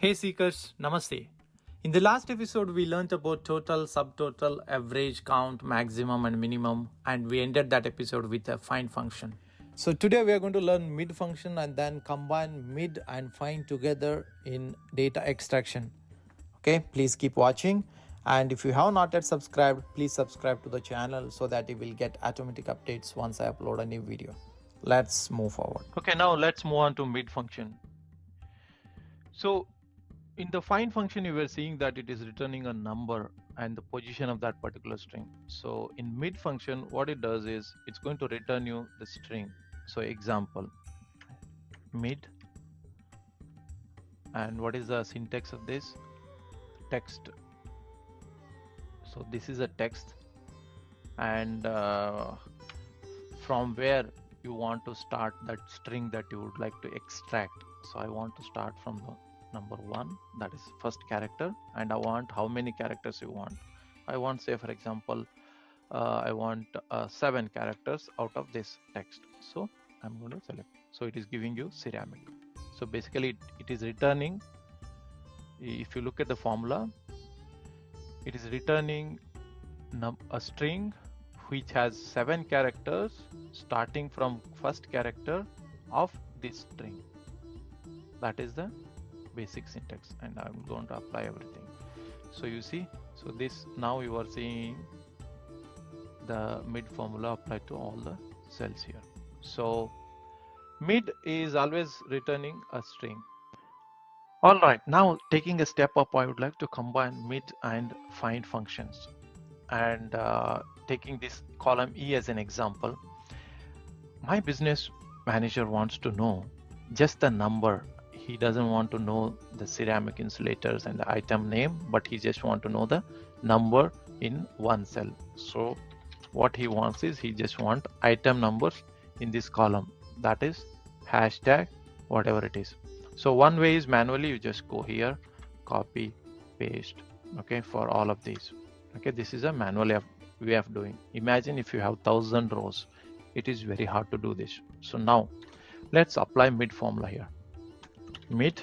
Hey Seekers, Namaste. In the last episode, we learned about total, subtotal, average, count, maximum, and minimum, and we ended that episode with a find function. So today we are going to learn mid function and then combine mid and find together in data extraction. Okay, please keep watching. And if you have not yet subscribed, please subscribe to the channel so that you will get automatic updates once I upload a new video. Let's move forward. Okay, now let's move on to mid function. So in the find function, you were seeing that it is returning a number and the position of that particular string. So in mid function, what it does is it's going to return you the string. So example, mid, and what is the syntax of this? Text. So this is a text, and from where you want to start that string that you would like to extract. So I want to start from the number 1, that is first character, and I want how many characters you want. I want, say for example, I want 7 characters out of this text. So I'm going to select. So it is giving you ceramic. So basically it is returning, if you look at the formula, it is returning a string which has 7 characters starting from first character of this string. That is the basic syntax, and I'm going to apply everything. So you see, so this, now you are seeing the mid formula applied to all the cells here. So mid is always returning a string. All right, now taking a step up, I would like to combine mid and find functions, and taking this column E as an example. My business manager wants to know just the number. He doesn't want to know the ceramic insulators and the item name, but he just want to know the number in one cell. So what he wants is, he just want item numbers in this column, that is hashtag whatever it is. So one way is manually, you just go here, copy, paste, okay, for all of these. Okay, this is a manual way of doing. Imagine if you have 1000 rows, it is very hard to do this. So now let's apply mid formula here. Mid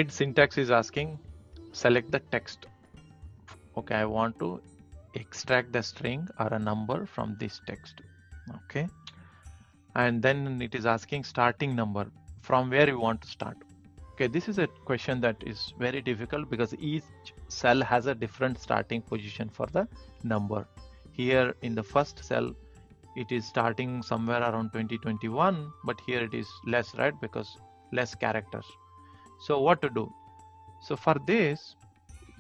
syntax is asking, select the text. Okay, I want to extract the string or a number from this text. Okay, and then it is asking starting number, from where you want to start. Okay, this is a question that is very difficult because each cell has a different starting position for the number. Here in the first cell, it is starting somewhere around 2021, but here it is less, right? Because less characters. So what to do? So for this,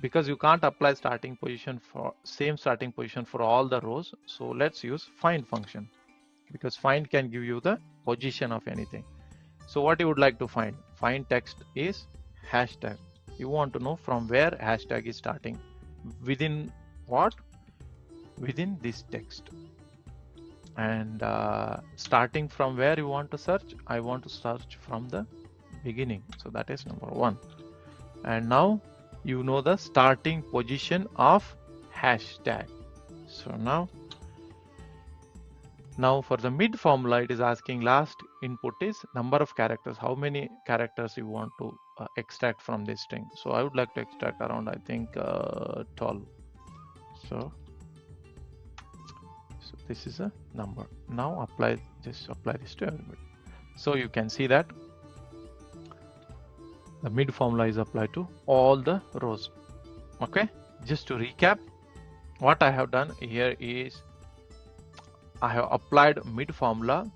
because you can't apply starting position for same starting position for all the rows, so let's use find function, because find can give you the position of anything. So what you would like to find? Find text is hashtag. You want to know from where hashtag is starting. Within what? Within this text. And starting from where you want to search? I want to search from the beginning. So that is number 1. And now you know the starting position of hashtag. So now for the mid formula, it is asking last input is number of characters. How many characters you want to extract from this string? So I would like to extract around, I think 12. So this is a number. Now apply this to everybody. So you can see that the mid formula is applied to all the rows. Okay, just to recap, what I have done here is I have applied mid formula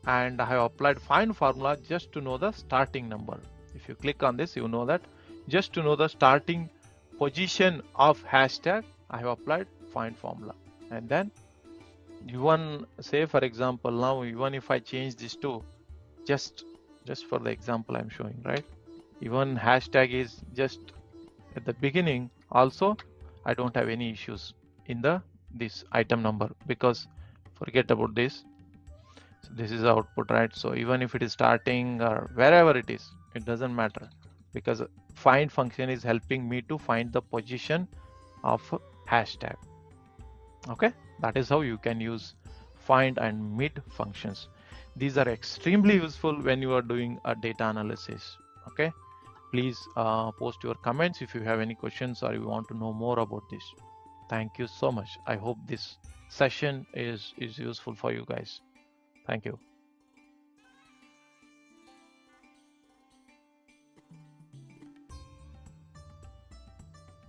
and I have applied find formula just to know the starting number. If you click on this, you know that just to know the starting position of hashtag, I have applied find formula. And then even, say for example, now even if I change this to just for the example I'm showing, right? Even hashtag is just at the beginning, also I don't have any issues in this item number, because forget about this. So this is the output, right? So even if it is starting or wherever it is, it doesn't matter, because find function is helping me to find the position of hashtag. Okay, that is how you can use find and mid functions. These are extremely useful when you are doing a data analysis. Okay, Please post your comments if you have any questions or you want to know more about this. Thank you so much. I hope this session is useful for you guys. Thank you.